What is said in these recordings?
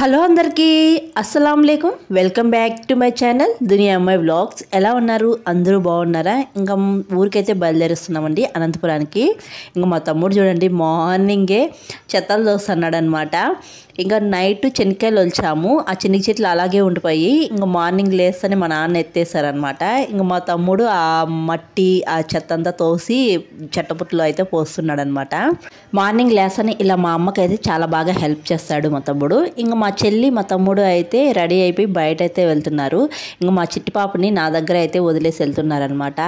Hello అందరికీ అస్సలాం వాలేకుం welcome back to my channel దునియా అమ్మాయి వ్లాగ్స్. ఎలా ఉన్నారు? అందరూ బాగున్నారా? ఇంకా ఊరికైతే బయలుదేరుస్తున్నామండి అనంతపురానికి. ఇంకా మా తమ్ముడు చూడండి మార్నింగే చెత్తలు దోస్తున్నాడు అనమాట. ఇంకా నైట్ చెనిక్కాయలు వచ్చాము, ఆ చెనిక్కి చెట్లు అలాగే ఉండిపోయి ఇంకా మార్నింగ్ లేస్తేనే మా నాన్న ఎత్తేసారనమాట. ఇంకా మా తమ్ముడు ఆ మట్టి ఆ చెత్త అంతా తోసి చెట్టపుట్లో అయితే పోస్తున్నాడు అనమాట. మార్నింగ్ లేస్తేనే ఇలా మా అమ్మకైతే చాలా బాగా హెల్ప్ చేస్తాడు మా తమ్ముడు. ఇంకా మా చెల్లి మా తమ్ముడు అయితే రెడీ అయిపోయి బయట అయితే వెళ్తున్నారు. ఇంకా మా చిట్టి పాపని నా దగ్గర అయితే వదిలేసి వెళ్తున్నారనమాట.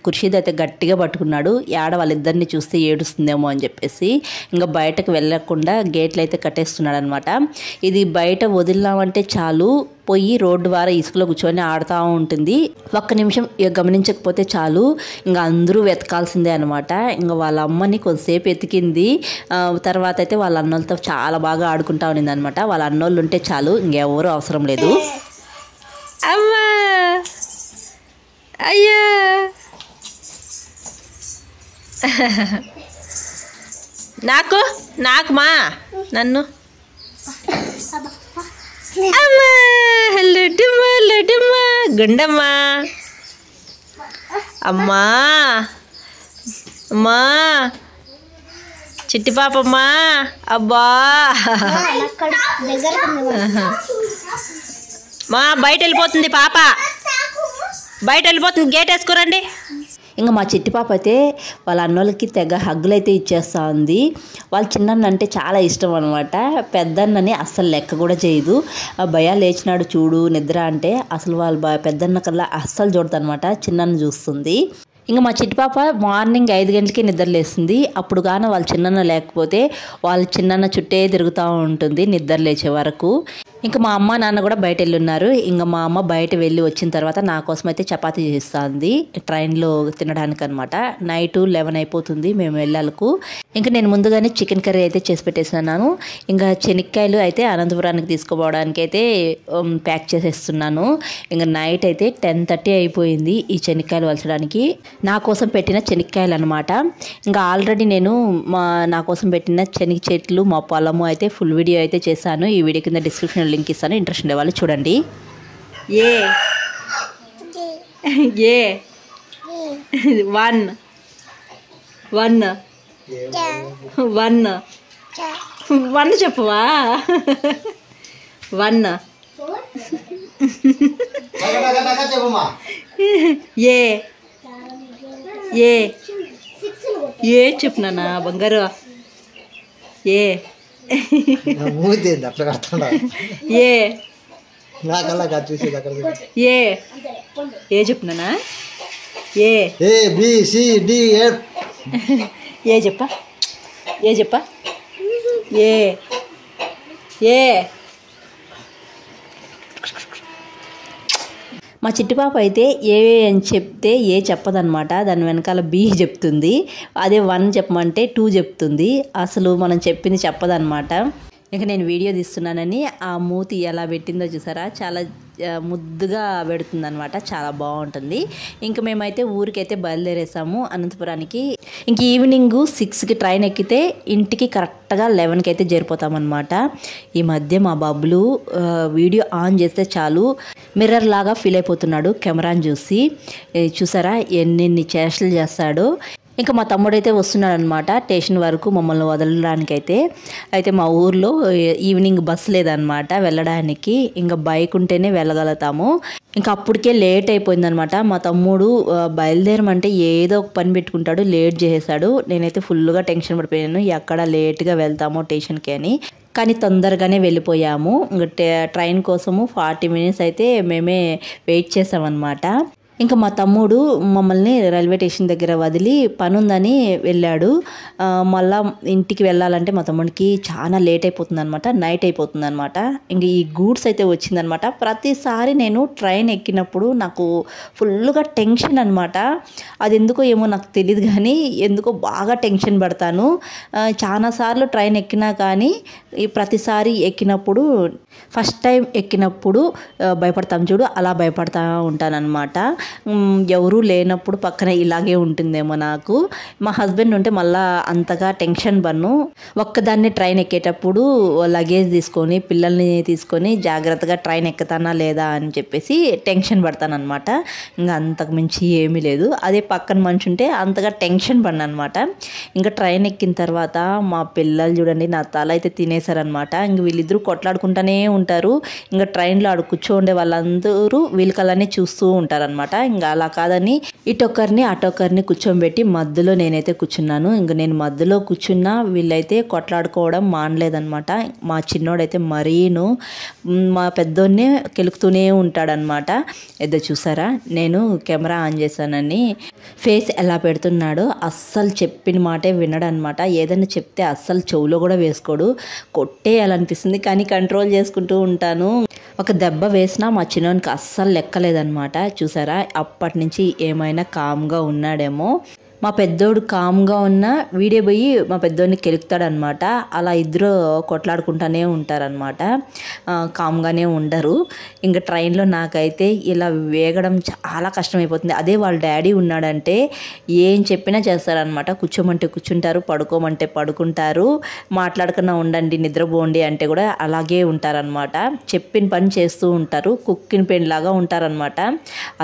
ఖుర్షీద్ అయితే గట్టిగా పట్టుకున్నాడు, ఏడ వాళ్ళిద్దరిని చూస్తే ఏడుస్తుందేమో అని చెప్పేసి ఇంకా బయటకు వెళ్ళకుండా గేట్లు అయితే కట్టేస్తున్నాడు అనమాట. ఇది బయట వదిలినామంటే చాలు పోయి రోడ్డు ద్వారా ఇసుకలో కూర్చొని ఆడుతూ ఉంటుంది. ఒక్క నిమిషం గమనించకపోతే చాలు ఇంకా అందరూ వెతకాల్సిందే అనమాట. ఇంకా వాళ్ళ అమ్మని కొద్దిసేపు ఎతికింది, తర్వాత అయితే వాళ్ళ అన్నోళ్ళతో చాలా బాగా ఆడుకుంటా ఉన్నింది అనమాట. వాళ్ళ అన్నోళ్ళు ఉంటే చాలు ఇంకెవరూ అవసరం లేదు. అమ్మా అయ్యా నాకు మా నన్ను అమ్మా లడ్డుమ్మా లడ్డుమ్మా గుండమ్మా అమ్మా అమ్మా చిట్టి పాపమ్మా అబ్బా మా బయట వెళ్ళిపోతుంది పాప, బయట వెళ్ళిపోతుంది, గేట్ వేసుకోరండి. ఇంకా మా చిట్టి పాప అయితే వాళ్ళ అన్నోళ్ళకి తెగ హగ్గులు అయితే ఇచ్చేస్తూ ఉంది. వాళ్ళ చిన్నన్న అంటే చాలా ఇష్టం అనమాట. పెద్దన్నని అస్సలు లెక్క కూడా చేయదు. భయ లేచినాడు చూడు నిద్ర అంటే అసలు వాళ్ళ పెద్దన్న కల్లా అస్సలు చూడదు అనమాట, చిన్నన్న చూస్తుంది. ఇంకా మా చిట్టి పాప మార్నింగ్ 5 గంటలకి నిద్రలేస్తుంది. అప్పుడు కానీ వాళ్ళ చిన్నన్న లేకపోతే వాళ్ళ చిన్నన్న చుట్టే తిరుగుతూ ఉంటుంది నిద్ర లేచే వరకు. ఇంకా మా అమ్మ నాన్న కూడా బయట వెళ్ళున్నారు. ఇంకా మా అమ్మ బయట వెళ్ళి వచ్చిన తర్వాత నా కోసం అయితే చపాతీ చేస్తుంది ట్రైన్లో తినడానికి అనమాట. నైట్ 11 అయిపోతుంది మేము వెళ్ళాలకు. ఇంకా నేను ముందుగానే చికెన్ కర్రీ అయితే చేసి పెట్టేస్తున్నాను. ఇంకా చెనిక్కాయలు అయితే అనంతపురానికి తీసుకుపోవడానికి అయితే ప్యాక్ చేసేస్తున్నాను. ఇంకా నైట్ అయితే 10:30 అయిపోయింది ఈ చెనిక్కాయలు వలచడానికి. నా కోసం పెట్టిన చెనిక్కాయలు అనమాట. ఇంకా ఆల్రెడీ నేను నా కోసం పెట్టిన చెనిక్కి చెట్లు మా పొలము అయితే ఫుల్ వీడియో అయితే చేశాను. ఈ వీడియో కింద డిస్క్రిప్షన్ లింక్ ఇస్తాను, ఇంట్రెస్ట్ ఉండే వాళ్ళు చూడండి. ఏ ఏ 1 1 1 చెప్పవా 1 ఏ ఏ ఏ చెప్పినా బంగారు ఏ ఏ ఏ చెప్పినా ఏ ఏ చెప్పా ఏ చెప్పా ఏ ఏ మా చిట్టి పాప అయితే ఏ అని చెప్తే ఏ చెప్పదనమాట, దాని వెనకాల బి చెప్తుంది. అదే 1 చెప్పమంటే 2 చెప్తుంది. అసలు మనం చెప్పింది చెప్పదనమాట. ఇంకా నేను వీడియో తీస్తున్నానని ఆ మూతి ఎలా పెట్టిందో చూసారా, చాలా ముద్దుగా పెడుతుందనమాట, చాలా బాగుంటుంది. ఇంకా మేమైతే ఊరికైతే బయలుదేరేసాము అనంతపురానికి. ఇంక ఈవినింగ్ 6కి ట్రైన్ ఎక్కితే ఇంటికి కరెక్ట్గా 11కి అయితే చేరిపోతామన్నమాట. ఈ మధ్య మా బాబులు వీడియో ఆన్ చేస్తే చాలు మిర్రర్ లాగా ఫీల్ అయిపోతున్నాడు కెమెరాని చూసి. చూసారా ఎన్ని చేష్టలు చేస్తాడు. ఇంకా మా తమ్ముడైతే వస్తున్నాడు అనమాట స్టేషన్ వరకు మమ్మల్ని వదలడానికైతే. అయితే మా ఊర్లో ఈవినింగ్ బస్సు లేదనమాట వెళ్ళడానికి, ఇంకా బైక్ ఉంటేనే వెళ్ళగలుగుతాము. ఇంకా అప్పటికే లేట్ అయిపోయిందనమాట. మా తమ్ముడు బయలుదేరమంటే ఏదో ఒక పని పెట్టుకుంటాడు, లేట్ చేసేసాడు. నేనైతే ఫుల్గా టెన్షన్ పడిపోయాను, ఎక్కడ లేట్గా వెళ్తామో స్టేషన్కి అని. కానీ తొందరగానే వెళ్ళిపోయాము. ఇంకా ట్రైన్ కోసము 40 మినిట్స్ అయితే మేమే వెయిట్ చేసామన్నమాట. ఇంకా మా తమ్ముడు మమ్మల్ని రైల్వే స్టేషన్ దగ్గర వదిలి పని ఉందని వెళ్ళాడు. మళ్ళా ఇంటికి వెళ్ళాలంటే మా తమ్ముడికి చాలా లేట్ అయిపోతుంది అనమాట, నైట్ అయిపోతుంది అనమాట. ఇంక ఈ గూడ్స్ అయితే వచ్చిందనమాట. ప్రతిసారి నేను ట్రైన్ ఎక్కినప్పుడు నాకు ఫుల్గా టెన్షన్ అనమాట. అది ఎందుకో ఏమో నాకు తెలియదు కానీ ఎందుకో బాగా టెన్షన్ పడతాను. చాలాసార్లు ట్రైన్ ఎక్కినా కానీ ప్రతిసారి ఎక్కినప్పుడు ఫస్ట్ టైం ఎక్కినప్పుడు భయపడతాం చూడు, అలా భయపడతా ఉంటానన్నమాట. ఎవరూ లేనప్పుడు పక్కన ఇలాగే ఉంటుందేమో నాకు. మా హస్బెండ్ ఉంటే మళ్ళీ అంతగా టెన్షన్ పన్ను. ఒక్కదాన్ని ట్రైన్ ఎక్కేటప్పుడు లగేజ్ తీసుకొని పిల్లల్ని తీసుకొని జాగ్రత్తగా ట్రైన్ ఎక్కుతానా లేదా అని చెప్పేసి టెన్షన్ పడతానమాట. ఇంకా అంతకు మించి ఏమీ లేదు. అదే పక్కన మనిషి ఉంటే అంతగా టెన్షన్ పడిన అనమాట. ఇంకా ట్రైన్ ఎక్కిన తర్వాత మా పిల్లలు చూడండి నా తల అయితే తినేశారనమాట. ఇంక వీళ్ళిద్దరూ కొట్లాడుకుంటూనే ఉంటారు. ఇంకా ట్రైన్లో ఆడు కూర్చోండే వాళ్ళందరూ వీళ్ళకలానే చూస్తూ ఉంటారనమాట. ఇంకా అలా కాదని ఇటొక్కరిని అటొక్కరిని కూర్చోబెట్టి మధ్యలో నేనైతే కూర్చున్నాను. ఇంక నేను మధ్యలో కూర్చున్నా వీళ్ళైతే కొట్లాడుకోవడం మానలేదనమాట. మా చిన్నోడైతే మరీను మా పెద్దోన్నే కెలుకుతూనే ఉంటాడనమాట. ఏదో చూసారా నేను కెమెరా ఆన్ చేశానని ఫేస్ ఎలా పెడుతున్నాడో. అస్సలు చెప్పిన మాటే వినడనమాట. ఏదైనా చెప్తే అస్సలు చెవులో కూడా వేసుకోడు. కొట్టేయాలనిపిస్తుంది కానీ కంట్రోల్ చేసుకుంటూ ఉంటాను. ఒక దెబ్బ వేసినా మా చిన్నోనికి అస్సలు లెక్కలేదనమాట. చూసారా అప్పటి నుంచి ఏమైనా కామ్గా ఉన్నాడేమో. మా పెద్దోడు కామ్గా ఉన్న వీడియో పోయి మా పెద్దోడిని కెలుకుతాడనమాట. అలా ఇద్దరు కొట్లాడుకుంటూనే ఉంటారనమాట. కామ్గానే ఉండరు. ఇంకా ట్రైన్లో నాకైతే ఇలా వేగడం చాలా కష్టమైపోతుంది. అదే వాళ్ళ డాడీ ఉన్నాడంటే ఏం చెప్పినా చేస్తారనమాట. కూర్చోమంటే కూర్చుంటారు, పడుకోమంటే పడుకుంటారు, మాట్లాడకుండా ఉండండి నిద్రపోండి అంటే కూడా అలాగే ఉంటారనమాట. చెప్పిన పని చేస్తూ ఉంటారు. కుక్కిన పెన్లాగా ఉంటారనమాట.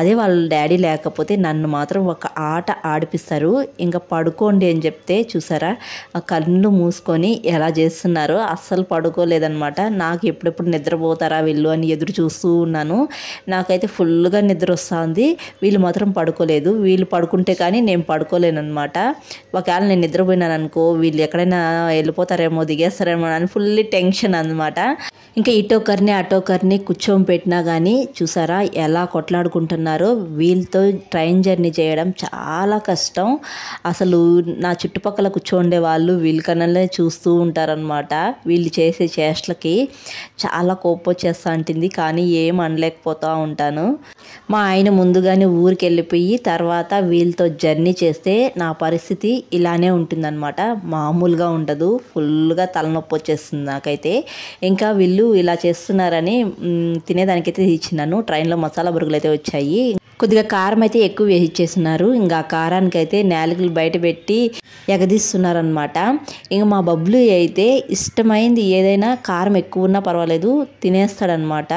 అదే వాళ్ళ డాడీ లేకపోతే నన్ను మాత్రం ఒక ఆట ఆడిపిస్తారు. ఇంకా పడుకోండి అని చెప్తే చూసారా ఆ కళ్ళు మూసుకొని ఎలా చేస్తున్నారో. అస్సలు పడుకోలేదనమాట. నాకు ఎప్పుడెప్పుడు నిద్రపోతారా వీళ్ళు అని ఎదురు చూస్తూ ఉన్నాను. నాకైతే ఫుల్గా నిద్ర వస్తుంది. వీళ్ళు మాత్రం పడుకోలేదు. వీళ్ళు పడుకుంటే కానీ నేను పడుకోలేనమాట. ఒకవేళ నేను నిద్రపోయినాను అనుకో వీళ్ళు ఎక్కడైనా వెళ్ళిపోతారేమో దిగేస్తారేమో అని ఫుల్ టెన్షన్ అనమాట. ఇంకా ఇటొకరిని అటొకరిని కూర్చోబెట్టినా కానీ చూసారా ఎలా కొట్లాడుకుంటున్నారో. వీళ్ళతో ట్రైన్ జర్నీ చేయడం చాలా కష్టం. అసలు నా చుట్టుపక్కల కూర్చోండే వాళ్ళు వీళ్ళకన్నా చూస్తూ ఉంటారనమాట. వీళ్ళు చేసే చేష్టలకి చాలా కోపం వచ్చేస్తా ఉంటుంది కానీ ఏం అనలేకపోతూ ఉంటాను. మా ఆయన ముందుగానే ఊరికి వెళ్ళిపోయి తర్వాత వీళ్ళతో జర్నీ చేస్తే నా పరిస్థితి ఇలానే ఉంటుందన్నమాట. మామూలుగా ఉండదు. ఫుల్గా తలనొప్పి వచ్చేస్తుంది నాకైతే. ఇంకా వీళ్ళు ఇలా చేస్తున్నారని తినేదానికైతే ఇచ్చినాను. ట్రైన్లో మసాలా బురుగులు అయితే వచ్చాయి. కొద్దిగా కారం అయితే ఎక్కువ వేసిచ్చేస్తున్నారు. ఇంకా ఆ కారానికి అయితే నాలుగులు బయట పెట్టి ఎగదీస్తున్నారనమాట. ఇంకా మా బబ్లు అయితే ఇష్టమైంది ఏదైనా కారం ఎక్కువ ఉన్నా పర్వాలేదు తినేస్తాడనమాట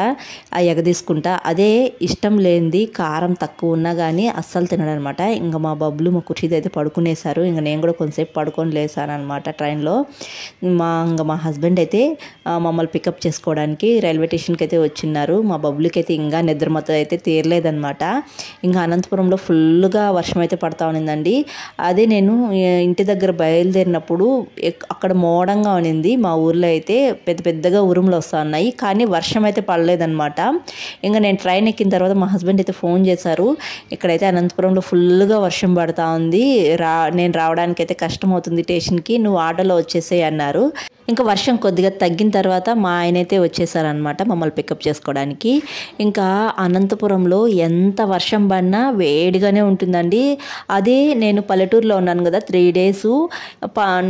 ఆ ఎగదీసుకుంటా. అదే ఇష్టం లేనిది కారం తక్కువ ఉన్నా కానీ అస్సలు తినడనమాట. ఇంకా మా బబ్లు మా కుర్చీది అయితే పడుకునేశారు. ఇంకా నేను కూడా కొంతసేపు పడుకొని లేసాను అనమాట ట్రైన్లో. మా హస్బెండ్ అయితే మమ్మల్ని పికప్ చేసుకోవడానికి రైల్వే స్టేషన్కి అయితే వచ్చిన్నారు. మా బబ్లుకి అయితే ఇంకా నిద్ర మొత్తం అయితే తీరలేదనమాట. ఇంకా అనంతపురంలో ఫుల్గా వర్షం అయితే పడతా ఉన్నిందండి. అదే నేను ఇంటి దగ్గర బయలుదేరినప్పుడు అక్కడ మోడంగా ఉన్నింది. మా ఊర్లో అయితే పెద్ద పెద్దగా ఉరుములు వస్తూ ఉన్నాయి కానీ వర్షం అయితే పడలేదన్నమాట. ఇంకా నేను ట్రైన్ ఎక్కిన తర్వాత మా హస్బెండ్ అయితే ఫోన్ చేశారు. ఇక్కడైతే అనంతపురంలో ఫుల్గా వర్షం పడతా ఉంది, నేను రావడానికి అయితే కష్టం అవుతుంది స్టేషన్కి, నువ్వు ఆటోలో వచ్చేసేయి అన్నారు. ఇంకా వర్షం కొద్దిగా తగ్గిన తర్వాత మా ఆయన అయితే వచ్చేసారనమాట మమ్మల్ని పికప్ చేసుకోవడానికి. ఇంకా అనంతపురంలో ఎంత వర్షం పడినా వేడిగానే ఉంటుందండి. అదే నేను పల్లెటూరులో ఉన్నాను కదా 3 days,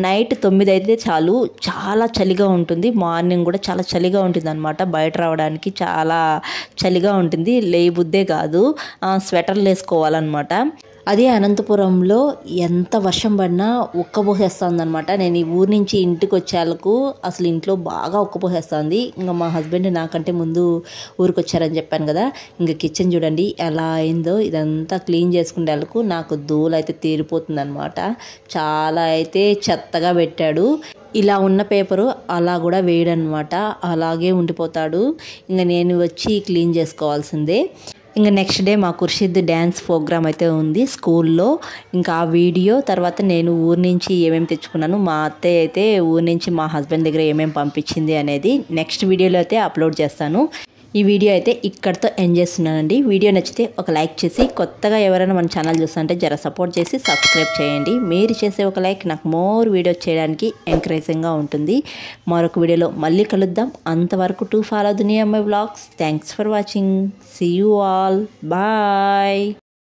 నైట్ 9 అయితే చాలు చాలా చలిగా ఉంటుంది. మార్నింగ్ కూడా చాలా చలిగా ఉంటుంది అనమాట. బయట రావడానికి చాలా చలిగా ఉంటుంది. లేబుద్దే కాదు, స్వెటర్లు వేసుకోవాలన్నమాట. అదే అనంతపురంలో ఎంత వర్షం పడినా ఉక్కబోసేస్తుంది అనమాట. నేను ఈ ఊరు నుంచి ఇంటికి వచ్చేళ్ళకు అసలు ఇంట్లో బాగా ఉక్కబోసేస్తుంది. ఇంకా మా హస్బెండ్ నాకంటే ముందు ఊరికి వచ్చారని చెప్పాను కదా. ఇంకా కిచెన్ చూడండి ఎలా అయిందో. ఇదంతా క్లీన్ చేసుకునే వాళ్ళకు నాకు ధూళి అయితే తీరిపోతుంది అనమాట. చాలా అయితే చెత్తగా పెట్టాడు. ఇలా ఉన్న పేపరు అలా కూడా వేయడనమాట, అలాగే ఉండిపోతాడు. ఇంకా నేను వచ్చి క్లీన్ చేసుకోవాల్సిందే. ఇంకా నెక్స్ట్ డే మా ఖుర్షిద్ డ్యాన్స్ ప్రోగ్రామ్ అయితే ఉంది స్కూల్లో. ఇంకా ఆ వీడియో తర్వాత నేను ఊరి నుంచి ఏమేమి తెచ్చుకున్నాను, మా అత్తయ్య అయితే ఊరి నుంచి మా హస్బెండ్ దగ్గర ఏమేమి పంపించింది అనేది నెక్స్ట్ వీడియోలో అయితే అప్లోడ్ చేస్తాను. ఈ వీడియో అయితే ఇక్కడితో ఎండ్ చేస్తున్నానండి. వీడియో నచ్చితే ఒక లైక్ చేసి, కొత్తగా ఎవరైనా మన ఛానల్ చూస్తుంటే జర సపోర్ట్ చేసి సబ్స్క్రైబ్ చేయండి. మీరు చేసే ఒక లైక్ నాకు మోర్ వీడియోస్ చేయడానికి ఎంకరేజింగ్గా ఉంటుంది. మరొక వీడియోలో మళ్ళీ కలుద్దాం. అంతవరకు to follow Duniya my vlogs. Thanks for watching. See you all. Bye.